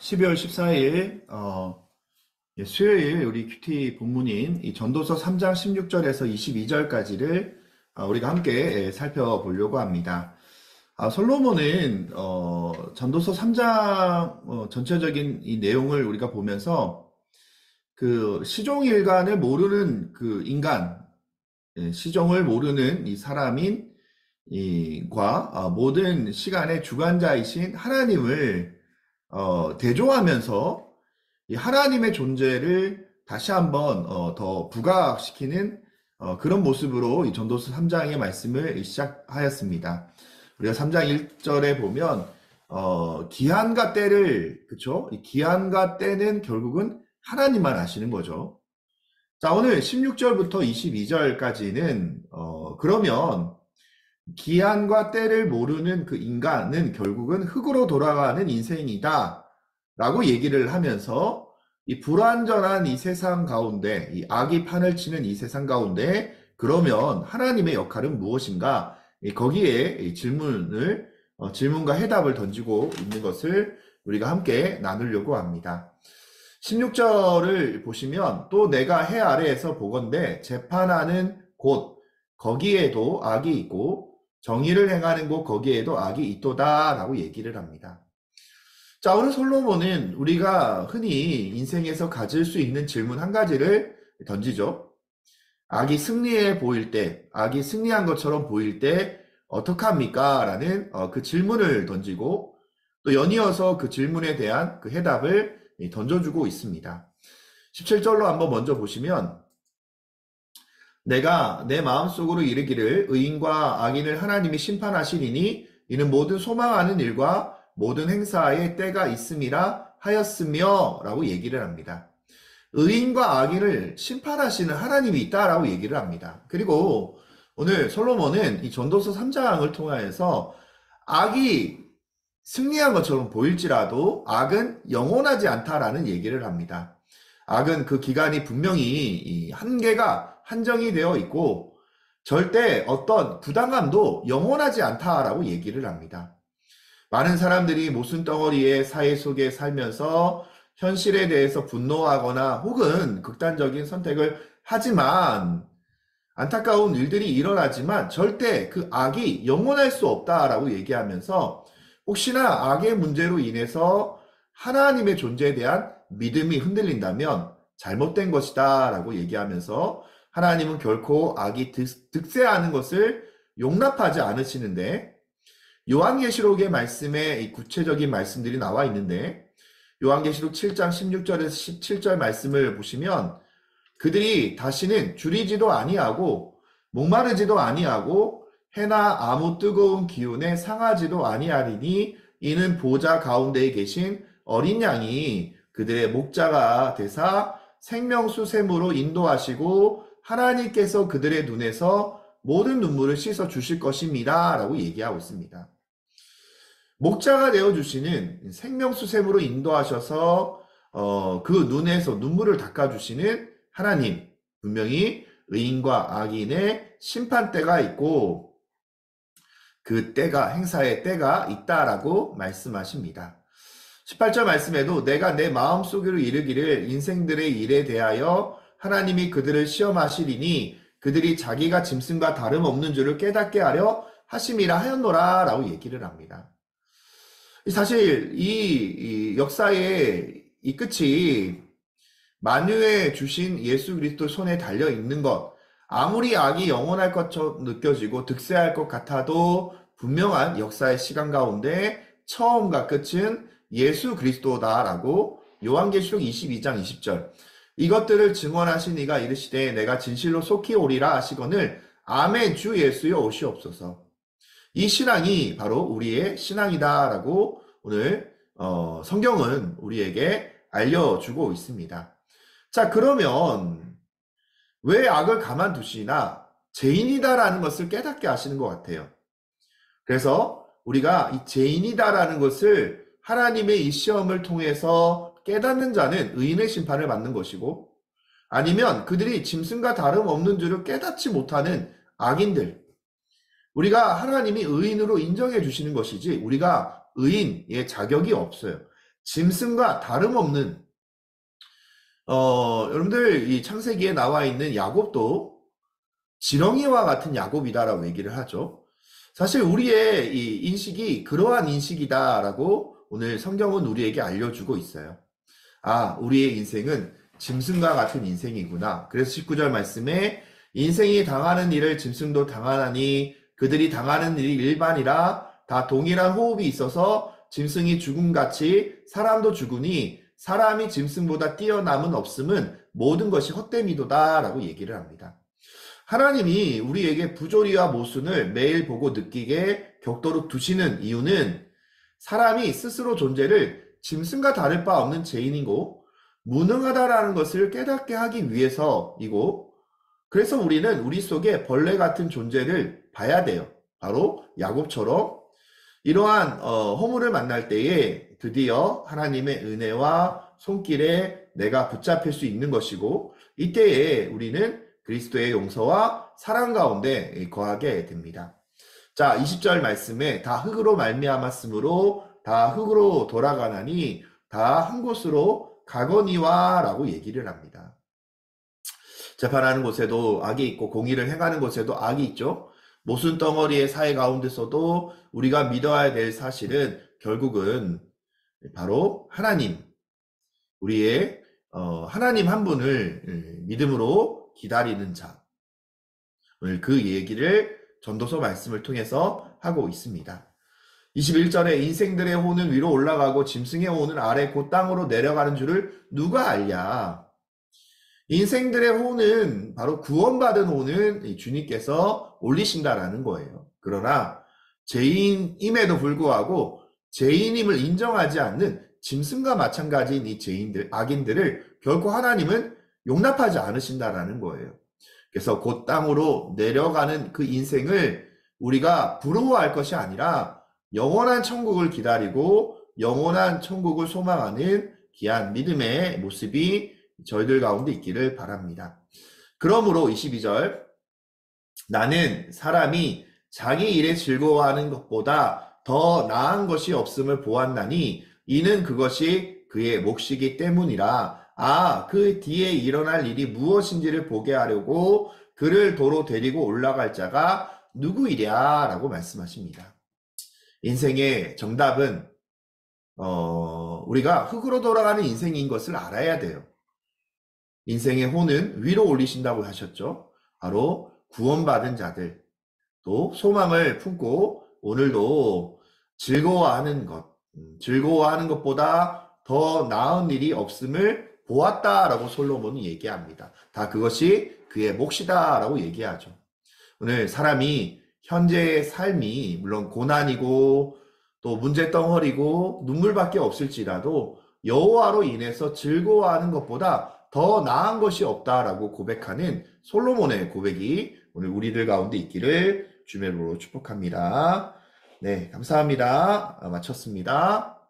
12월 14일 수요일 우리 큐티 본문인 이 전도서 3장 16절에서 22절까지를 우리가 함께 살펴보려고 합니다. 솔로몬은 전도서 3장 전체적인 이 내용을 우리가 보면서 그 시종일관을 모르는 그 인간, 시종을 모르는 이 사람인 이과 모든 시간의 주관자이신 하나님을 대조하면서 이 하나님의 존재를 다시 한번 더 부각시키는 그런 모습으로 이 전도서 3장의 말씀을 시작하였습니다. 우리가 3장 1절에 보면 기한과 때를, 그쵸? 이 기한과 때는 결국은 하나님만 아시는 거죠. 자, 오늘 16절부터 22절까지는 그러면 기한과 때를 모르는 그 인간은 결국은 흙으로 돌아가는 인생이다 라고 얘기를 하면서 이 불완전한 이 세상 가운데, 이 악이 판을 치는 이 세상 가운데 그러면 하나님의 역할은 무엇인가, 거기에 질문과 해답을 던지고 있는 것을 우리가 함께 나누려고 합니다. 16절을 보시면 또 내가 해 아래에서 보건대 재판하는 곳 거기에도 악이 있고 정의를 행하는 곳 거기에도 악이 있도다 라고 얘기를 합니다. 자, 오늘 솔로몬은 우리가 흔히 인생에서 가질 수 있는 질문 한 가지를 던지죠. 악이 승리해 보일 때, 악이 승리한 것처럼 보일 때 어떡합니까? 라는 그 질문을 던지고 또 연이어서 그 질문에 대한 그 해답을 던져주고 있습니다. 17절로 한번 먼저 보시면 내가 내 마음속으로 이르기를 의인과 악인을 하나님이 심판하시리니 이는 모든 소망하는 일과 모든 행사에 때가 있음이라 하였으며 라고 얘기를 합니다. 의인과 악인을 심판하시는 하나님이 있다라고 얘기를 합니다. 그리고 오늘 솔로몬은 이 전도서 3장을 통하여서 악이 승리한 것처럼 보일지라도 악은 영원하지 않다라는 얘기를 합니다. 악은 그 기간이 분명히 한계가 한정이 되어 있고 절대 어떤 부당함도 영원하지 않다라고 얘기를 합니다. 많은 사람들이 모순덩어리의 사회 속에 살면서 현실에 대해서 분노하거나 혹은 극단적인 선택을 하지만 안타까운 일들이 일어나지만 절대 그 악이 영원할 수 없다라고 얘기하면서 혹시나 악의 문제로 인해서 하나님의 존재에 대한 믿음이 흔들린다면 잘못된 것이다 라고 얘기하면서 하나님은 결코 악이 득세하는 것을 용납하지 않으시는데 요한계시록의 말씀에 구체적인 말씀들이 나와 있는데 요한계시록 7장 16절에서 17절 말씀을 보시면 그들이 다시는 줄이지도 아니하고 목마르지도 아니하고 해나 아무 뜨거운 기운에 상하지도 아니하리니 이는 보좌 가운데에 계신 어린 양이 그들의 목자가 되사 생명수샘으로 인도하시고 하나님께서 그들의 눈에서 모든 눈물을 씻어 주실 것입니다 라고 얘기하고 있습니다. 목자가 되어주시는 생명수샘으로 인도하셔서 그 눈에서 눈물을 닦아주시는 하나님, 분명히 의인과 악인의 심판대가 있고 그 때가, 행사의 때가 있다라고 말씀하십니다. 18절 말씀에도 내가 내 마음속으로 이르기를 인생들의 일에 대하여 하나님이 그들을 시험하시리니 그들이 자기가 짐승과 다름없는 줄을 깨닫게 하려 하심이라 하였노라 라고 얘기를 합니다. 사실 이 역사의 이 끝이 만유에 주신 예수 그리스도 손에 달려 있는 것, 아무리 악이 영원할 것처럼 느껴지고 득세할 것 같아도 분명한 역사의 시간 가운데 처음과 끝은 예수 그리스도다라고 요한계시록 22장 20절 이것들을 증언하신 이가 이르시되 내가 진실로 속히 오리라 하시거늘 아멘 주 예수여 오시옵소서. 이 신앙이 바로 우리의 신앙이다라고 오늘 성경은 우리에게 알려주고 있습니다. 자, 그러면 왜 악을 가만두시나 죄인이다라는 것을 깨닫게 하시는 것 같아요. 그래서 우리가 이 죄인이다라는 것을 하나님의 이 시험을 통해서 깨닫는 자는 의인의 심판을 받는 것이고 아니면 그들이 짐승과 다름없는 줄을 깨닫지 못하는 악인들, 우리가 하나님이 의인으로 인정해 주시는 것이지 우리가 의인의 자격이 없어요. 짐승과 다름없는 여러분들 이 창세기에 나와 있는 야곱도 지렁이와 같은 야곱이다라고 얘기를 하죠. 사실 우리의 이 인식이 그러한 인식이다라고 오늘 성경은 우리에게 알려주고 있어요. 아, 우리의 인생은 짐승과 같은 인생이구나. 그래서 19절 말씀에 인생이 당하는 일을 짐승도 당하나니 그들이 당하는 일이 일반이라 다 동일한 호흡이 있어서 짐승이 죽음같이 사람도 죽으니 사람이 짐승보다 뛰어남은 없음은 모든 것이 헛됨이도다 라고 얘기를 합니다. 하나님이 우리에게 부조리와 모순을 매일 보고 느끼게 격도로 두시는 이유는 사람이 스스로 존재를 짐승과 다를 바 없는 죄인이고 무능하다라는 것을 깨닫게 하기 위해서이고, 그래서 우리는 우리 속에 벌레 같은 존재를 봐야 돼요. 바로 야곱처럼 이러한 허물을 만날 때에 드디어 하나님의 은혜와 손길에 내가 붙잡힐 수 있는 것이고, 이때에 우리는 그리스도의 용서와 사랑 가운데 거하게 됩니다. 자, 20절 말씀에 다 흙으로 말미암았으므로 다 흙으로 돌아가나니 다 한 곳으로 가거니와 라고 얘기를 합니다. 재판하는 곳에도 악이 있고 공의를 행하는 곳에도 악이 있죠. 모순 덩어리의 사회 가운데서도 우리가 믿어야 될 사실은 결국은 바로 하나님, 우리의 하나님 한 분을 믿음으로 기다리는 자. 오늘 그 얘기를 전도서 말씀을 통해서 하고 있습니다. 21절에 인생들의 호는 위로 올라가고 짐승의 호는 아래 곧 땅으로 내려가는 줄을 누가 알랴. 인생들의 호는 바로 구원받은 호는 주님께서 올리신다라는 거예요. 그러나 죄인임에도 불구하고 죄인임을 인정하지 않는 짐승과 마찬가지인 이 죄인들, 악인들을 결코 하나님은 용납하지 않으신다라는 거예요. 그래서 곧 땅으로 내려가는 그 인생을 우리가 부러워할 것이 아니라 영원한 천국을 기다리고 영원한 천국을 소망하는 귀한 믿음의 모습이 저희들 가운데 있기를 바랍니다. 그러므로 22절, 나는 사람이 자기 일에 즐거워하는 것보다 더 나은 것이 없음을 보았나니 이는 그것이 그의 몫이기 때문이라. 그 뒤에 일어날 일이 무엇인지를 보게 하려고 그를 도로 데리고 올라갈 자가 누구이랴 라고 말씀하십니다. 인생의 정답은 우리가 흙으로 돌아가는 인생인 것을 알아야 돼요. 인생의 호는 위로 올리신다고 하셨죠. 바로 구원받은 자들, 또 소망을 품고 오늘도 즐거워하는 것보다 더 나은 일이 없음을 보았다라고 솔로몬이 얘기합니다. 다 그것이 그의 몫이다라고 얘기하죠. 오늘 사람이 현재의 삶이 물론 고난이고 또 문제덩어리고 눈물밖에 없을지라도 여호와로 인해서 즐거워하는 것보다 더 나은 것이 없다라고 고백하는 솔로몬의 고백이 오늘 우리들 가운데 있기를 주님으로 축복합니다. 네, 감사합니다. 마쳤습니다.